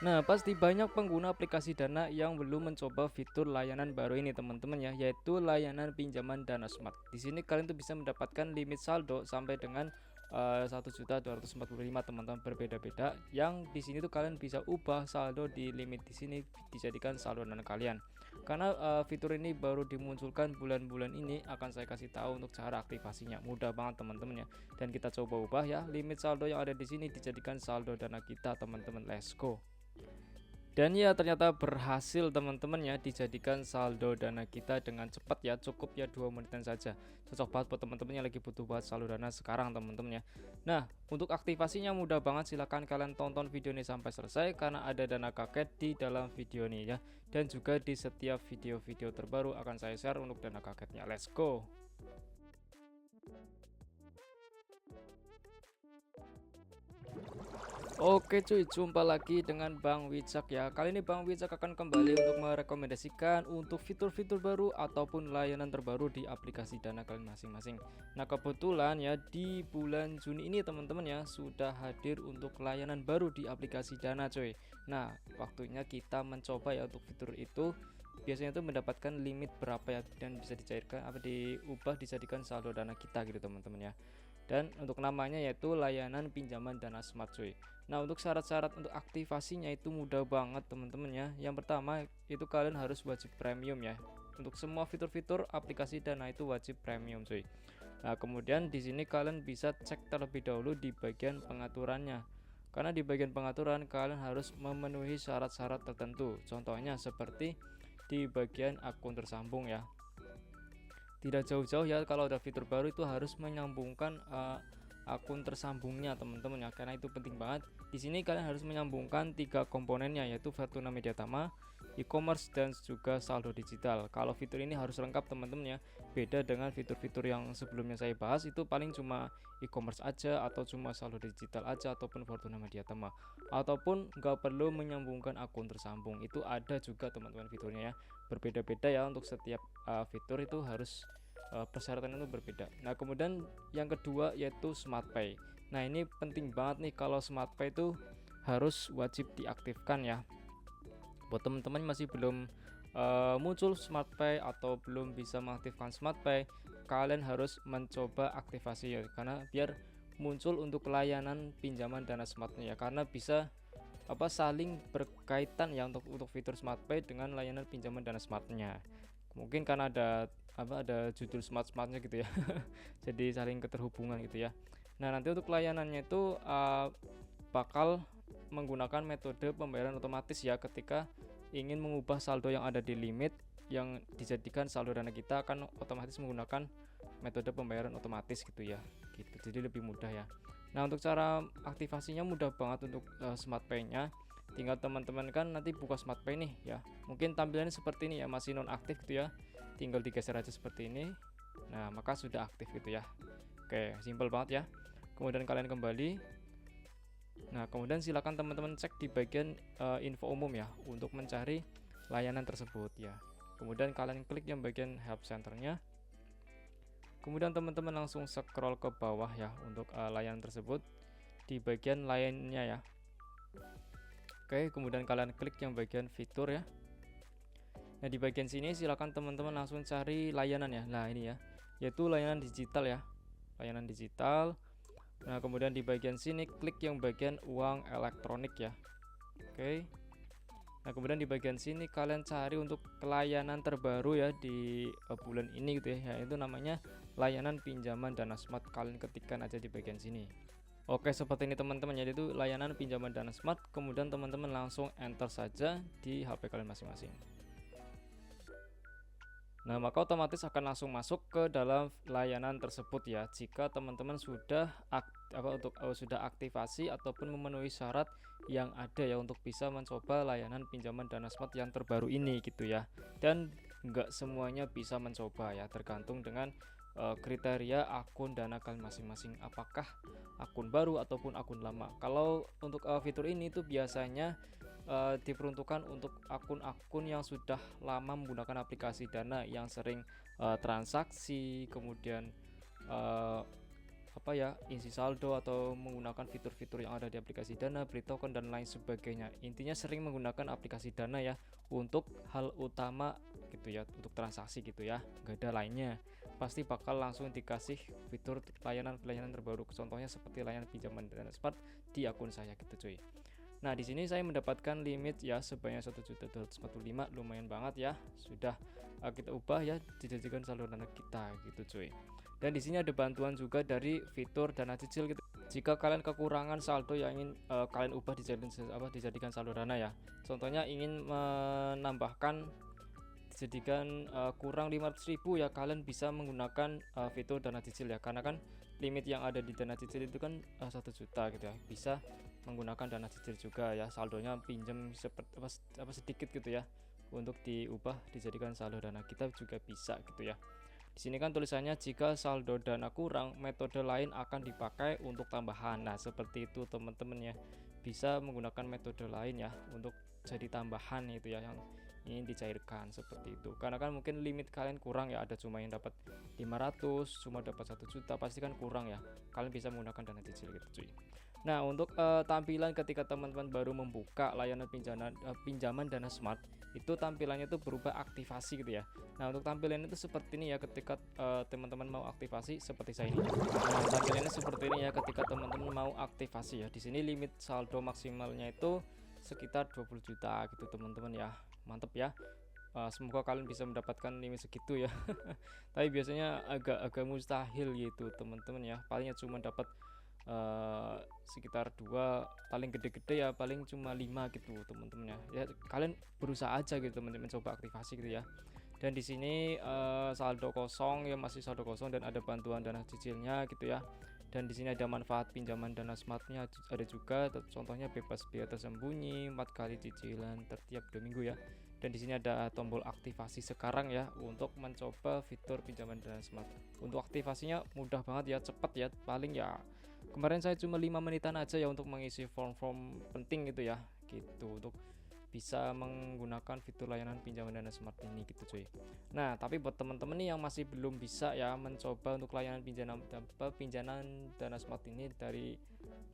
Nah, pasti banyak pengguna aplikasi Dana yang belum mencoba fitur layanan baru ini teman-teman ya, yaitu layanan pinjaman Dana Smart. Di sini kalian tuh bisa mendapatkan limit saldo sampai dengan 1.245 teman-teman, berbeda-beda. Yang di sini tuh kalian bisa ubah saldo di limit di sini dijadikan saldo Dana kalian. Karena fitur ini baru dimunculkan bulan-bulan ini, akan saya kasih tahu untuk cara aktivasinya. Mudah banget teman-teman ya. Dan kita coba ubah ya, limit saldo yang ada di sini dijadikan saldo Dana kita teman-teman. Let's go. Dan ya ternyata berhasil teman-teman ya, dijadikan saldo Dana kita dengan cepat ya, cukup ya 2 menitan saja. Cocok banget buat teman-teman yang lagi butuh buat saldo Dana sekarang teman-teman ya. Nah, untuk aktivasinya mudah banget, silahkan kalian tonton video ini sampai selesai karena ada dana kaget di dalam video ini ya. Dan juga di setiap video-video terbaru akan saya share untuk dana kaketnya. Let's go. Oke cuy, jumpa lagi dengan Bang Wicak ya. Kali ini Bang Wicak akan kembali untuk merekomendasikan untuk fitur-fitur baru ataupun layanan terbaru di aplikasi Dana kalian masing-masing. Nah, kebetulan ya di bulan Juni ini teman-teman ya sudah hadir untuk layanan baru di aplikasi Dana cuy. Nah, waktunya kita mencoba ya untuk fitur itu. Biasanya itu mendapatkan limit berapa ya, dan bisa dicairkan apa diubah dijadikan saldo Dana kita gitu teman-teman ya. Dan untuk namanya yaitu layanan pinjaman Dana Smart cuy. Nah, untuk syarat-syarat untuk aktivasinya itu mudah banget teman-teman ya. Yang pertama itu kalian harus wajib premium ya. Untuk semua fitur-fitur aplikasi Dana itu wajib premium cuy. Nah, kemudian di sini kalian bisa cek terlebih dahulu di bagian pengaturannya. Karena di bagian pengaturan kalian harus memenuhi syarat-syarat tertentu. Contohnya seperti di bagian akun tersambung ya. Tidak jauh-jauh ya, kalau ada fitur baru itu harus menyambungkan akun tersambungnya teman-teman ya, karena itu penting banget. Di sini kalian harus menyambungkan 3 komponennya, yaitu Fortuna Mediatama, e-commerce, dan juga saldo digital. Kalau fitur ini harus lengkap teman-teman ya, beda dengan fitur-fitur yang sebelumnya saya bahas, itu paling cuma e-commerce aja atau cuma saldo digital aja ataupun Fortuna Mediatama, ataupun nggak perlu menyambungkan akun tersambung. Itu ada juga teman-teman fiturnya ya, berbeda-beda ya, untuk setiap fitur itu harus persyaratan itu berbeda. Nah, kemudian yang kedua yaitu Smart Pay. Nah, ini penting banget nih, kalau Smart Pay itu harus wajib diaktifkan ya. Buat teman-teman masih belum muncul Smart Pay atau belum bisa mengaktifkan Smart Pay, kalian harus mencoba aktivasi ya, karena biar muncul untuk layanan pinjaman Dana Smartnya ya, karena bisa saling berkaitan ya untuk fitur Smart Pay dengan layanan pinjaman Dana Smartnya. Mungkin karena ada judul smartnya gitu ya. Jadi saling keterhubungan gitu ya. Nah, nanti untuk layanannya itu bakal menggunakan metode pembayaran otomatis ya, ketika ingin mengubah saldo yang ada di limit yang dijadikan saldo Dana kita, akan otomatis menggunakan metode pembayaran otomatis gitu ya. Gitu. Jadi lebih mudah ya. Nah, untuk cara aktivasinya mudah banget untuk Smart Pay-nya. Tinggal teman-teman kan nanti buka Smart Pay nih ya. Mungkin tampilannya seperti ini ya, masih non aktif gitu ya. Tinggal digeser aja seperti ini. Nah, maka sudah aktif gitu ya. Oke, simple banget ya. Kemudian kalian kembali. Nah, kemudian silakan teman-teman cek di bagian info umum ya untuk mencari layanan tersebut ya. Kemudian kalian klik yang bagian help centernya. Kemudian teman-teman langsung scroll ke bawah ya untuk layanan tersebut di bagian lainnya ya. Oke, kemudian kalian klik yang bagian fitur ya. Nah, di bagian sini silakan teman-teman langsung cari layanan ya. Nah, ini ya, yaitu layanan digital ya. Layanan digital. Nah, kemudian di bagian sini klik yang bagian uang elektronik ya. Oke. Nah, kemudian di bagian sini kalian cari untuk layanan terbaru ya di bulan ini gitu ya. Yaitu namanya layanan pinjaman Dana Smart. Kalian ketikkan aja di bagian sini. Oke, seperti ini teman-teman, jadi itu layanan pinjaman Dana Smart. Kemudian teman-teman langsung enter saja di HP kalian masing-masing. Nah, maka otomatis akan langsung masuk ke dalam layanan tersebut ya, jika teman-teman sudah aktivasi ataupun memenuhi syarat yang ada ya untuk bisa mencoba layanan pinjaman Dana Smart yang terbaru ini gitu ya. Dan nggak semuanya bisa mencoba ya, tergantung dengan kriteria akun Dana kalian masing-masing, apakah akun baru ataupun akun lama. Kalau untuk fitur ini tuh biasanya diperuntukkan untuk akun-akun yang sudah lama menggunakan aplikasi Dana, yang sering transaksi, kemudian apa ya, isi saldo atau menggunakan fitur-fitur yang ada di aplikasi Dana, beli token dan lain sebagainya. Intinya sering menggunakan aplikasi Dana ya untuk hal utama gitu ya, untuk transaksi gitu ya, nggak ada lainnya. Pasti bakal langsung dikasih fitur layanan terbaru, contohnya seperti layanan pinjaman Dana Smart di akun saya gitu cuy. Nah, di sini saya mendapatkan limit ya sebanyak 1.245, lumayan banget ya. Sudah kita ubah ya dijadikan saldo Dana kita gitu cuy. Dan di sini ada bantuan juga dari fitur Dana Cicil gitu. Jika kalian kekurangan saldo yang ingin kalian ubah dijadikan saldo Dana ya. Contohnya ingin menambahkan dijadikan kurang 500.000 ya, kalian bisa menggunakan fitur Dana Cicil ya, karena kan limit yang ada di Dana Cicil itu kan 1 juta gitu ya. Bisa menggunakan Dana Cicil juga ya, saldonya pinjam seperti sedikit gitu ya, untuk diubah dijadikan saldo Dana kita juga bisa gitu ya. Di sini kan tulisannya jika saldo Dana kurang, metode lain akan dipakai untuk tambahan. Nah, seperti itu teman-teman ya. Bisa menggunakan metode lain ya untuk jadi tambahan itu ya yang ingin dicairkan seperti itu. Karena kan mungkin limit kalian kurang ya, ada cuma yang dapat 500, cuma dapat 1 juta, pasti kan kurang ya. Kalian bisa menggunakan Dana Cicil gitu cuy. Nah, untuk tampilan ketika teman-teman baru membuka layanan pinjaman Dana Smart, itu tampilannya itu berubah aktivasi gitu ya. Nah, untuk tampilan itu seperti ini ya ketika teman-teman mau aktivasi seperti saya ini. Nah, tampilannya seperti ini ya ketika teman-teman mau aktivasi ya. Di sini limit saldo maksimalnya itu sekitar 20 juta gitu teman-teman ya. Mantep ya. Semoga kalian bisa mendapatkan limit segitu ya. Tapi biasanya agak mustahil gitu teman-teman ya. Palingnya cuma dapat sekitar 2, paling gede-gede ya paling cuma 5 gitu teman-teman ya. Kalian berusaha aja gitu teman-teman, coba aktivasi gitu ya. Dan di sini saldo kosong ya, masih saldo kosong, dan ada bantuan Dana Cicilnya gitu ya. Dan di sini ada manfaat pinjaman Dana Smartnya ada juga, contohnya bebas biaya tersembunyi, 4 kali cicilan setiap 2 minggu ya. Dan di sini ada tombol aktivasi sekarang ya untuk mencoba fitur pinjaman Dana Smart. Untuk aktivasinya mudah banget ya, cepat ya, paling ya kemarin saya cuma 5 menitan aja ya untuk mengisi form-form penting gitu ya, gitu, untuk bisa menggunakan fitur layanan pinjaman Dana Smart ini gitu cuy. Nah, tapi buat teman-teman nih yang masih belum bisa ya mencoba untuk layanan pinjaman Dana Smart ini dari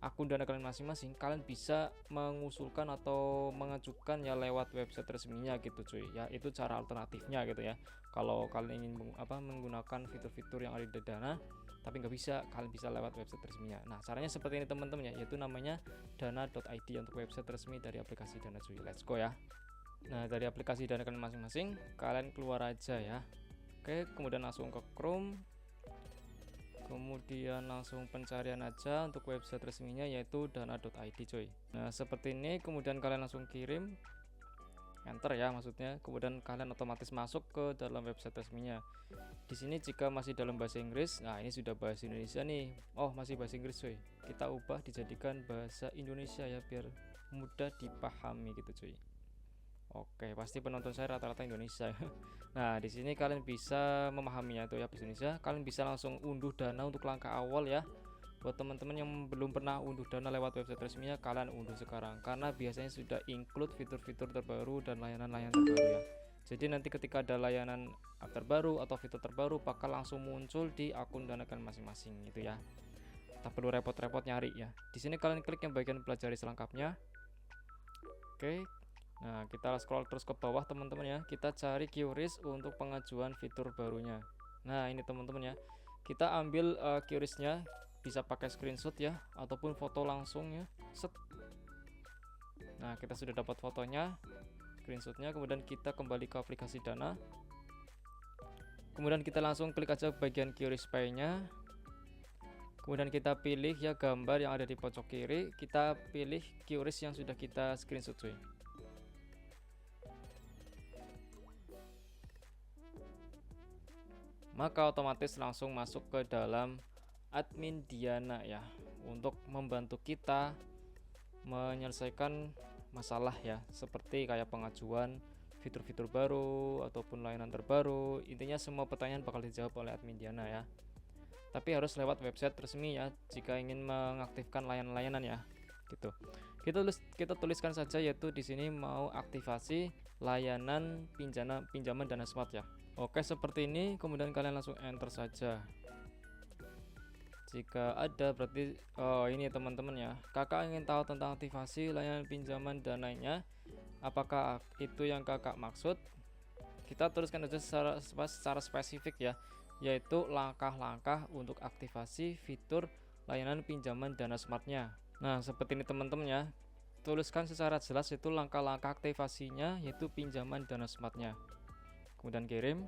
akun Dana kalian masing-masing, kalian bisa mengusulkan atau mengajukan ya lewat website resminya gitu cuy ya. Itu cara alternatifnya gitu ya. Kalau kalian ingin menggunakan fitur-fitur yang ada di Dana tapi nggak bisa, kalian bisa lewat website resminya. Nah, caranya seperti ini teman-teman ya, yaitu namanya dana.id untuk website resmi dari aplikasi Dana cuy. Let's go ya. Nah, dari aplikasi Dana kalian masing-masing, kalian keluar aja ya. Oke, kemudian langsung ke Chrome. Kemudian langsung pencarian aja untuk website resminya, yaitu dana.id cuy. Nah, seperti ini, kemudian kalian langsung kirim, enter ya maksudnya, kemudian kalian otomatis masuk ke dalam website resminya. Di sini jika masih dalam bahasa Inggris, nah ini sudah bahasa Indonesia nih. Oh, masih bahasa Inggris cuy. Kita ubah dijadikan bahasa Indonesia ya biar mudah dipahami gitu cuy. Oke, pasti penonton saya rata-rata Indonesia. Nah, di sini kalian bisa memahaminya tuh ya bahasa Indonesia. Kalian bisa langsung unduh Dana untuk langkah awal ya. Buat teman-teman yang belum pernah unduh Dana lewat website resminya, kalian unduh sekarang karena biasanya sudah include fitur-fitur terbaru dan layanan-layanan terbaru ya. Jadi nanti ketika ada layanan terbaru atau fitur terbaru bakal langsung muncul di akun Dana kalian masing-masing gitu ya. Tak perlu repot-repot nyari ya. Di sini kalian klik yang bagian pelajari selengkapnya. Oke. Nah, kita scroll terus ke bawah teman-teman ya. Kita cari QRIS untuk pengajuan fitur barunya. Nah, ini teman-teman ya. Kita ambil QRIS-nya, bisa pakai screenshot ya ataupun foto langsung ya. Set. Nah, kita sudah dapat fotonya, screenshotnya, kemudian kita kembali ke aplikasi Dana. Kemudian kita langsung klik aja bagian QRIS Pay-nya. Kemudian kita pilih ya gambar yang ada di pojok kiri, kita pilih QRIS yang sudah kita screenshot cuy. Maka otomatis langsung masuk ke dalam admin Diana ya, untuk membantu kita menyelesaikan masalah ya, seperti kayak pengajuan fitur-fitur baru ataupun layanan terbaru. Intinya semua pertanyaan bakal dijawab oleh admin Diana ya. Tapi harus lewat website resmi ya jika ingin mengaktifkan layanan-layanan ya. Gitu. Kita tuliskan saja yaitu di sini mau aktivasi layanan pinjaman Dana Smart ya. Oke, seperti ini, kemudian kalian langsung enter saja. Jika ada berarti ini teman-teman ya, kakak ingin tahu tentang aktivasi layanan pinjaman dan lainnya. Apakah itu yang kakak maksud? Kita tuliskan aja secara spesifik ya, yaitu langkah-langkah untuk aktivasi fitur layanan pinjaman dana smartnya. Nah seperti ini teman-teman ya, tuliskan secara jelas itu langkah-langkah aktivasinya, yaitu pinjaman dana smartnya. Kemudian kirim.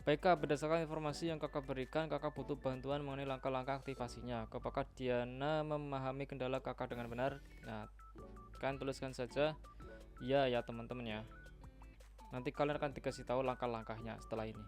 Baik Kak, berdasarkan informasi yang kakak berikan, kakak butuh bantuan mengenai langkah-langkah aktivasinya. Apakah Diana memahami kendala kakak dengan benar? Nah, kalian tuliskan saja ya ya teman-teman ya. Nanti kalian akan dikasih tahu langkah-langkahnya setelah ini.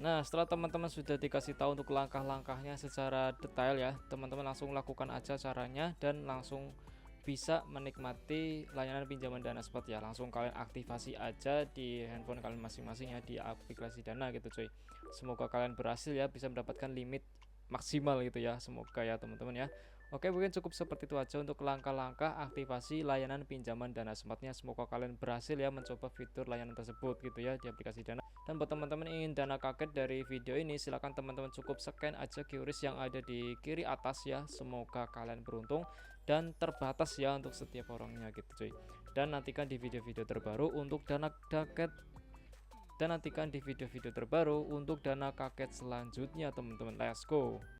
Nah, setelah teman-teman sudah dikasih tahu untuk langkah-langkahnya secara detail ya, teman-teman langsung lakukan aja caranya dan langsung bisa menikmati layanan pinjaman dana spot ya. Langsung kalian aktivasi aja di handphone kalian masing-masing ya, di aplikasi Dana gitu cuy. Semoga kalian berhasil ya, bisa mendapatkan limit maksimal gitu ya, semoga ya teman-teman ya. Oke, mungkin cukup seperti itu aja untuk langkah-langkah aktivasi layanan pinjaman dana smartnya. Semoga kalian berhasil ya mencoba fitur layanan tersebut gitu ya di aplikasi Dana. Dan buat teman-teman ingin dana kaget dari video ini, silahkan teman-teman cukup scan aja QRIS yang ada di kiri atas ya. Semoga kalian beruntung dan terbatas ya untuk setiap orangnya gitu cuy. Dan nantikan di video-video terbaru untuk dana kaget, dan nantikan di video-video terbaru untuk dana kaget selanjutnya teman-teman. Let's go.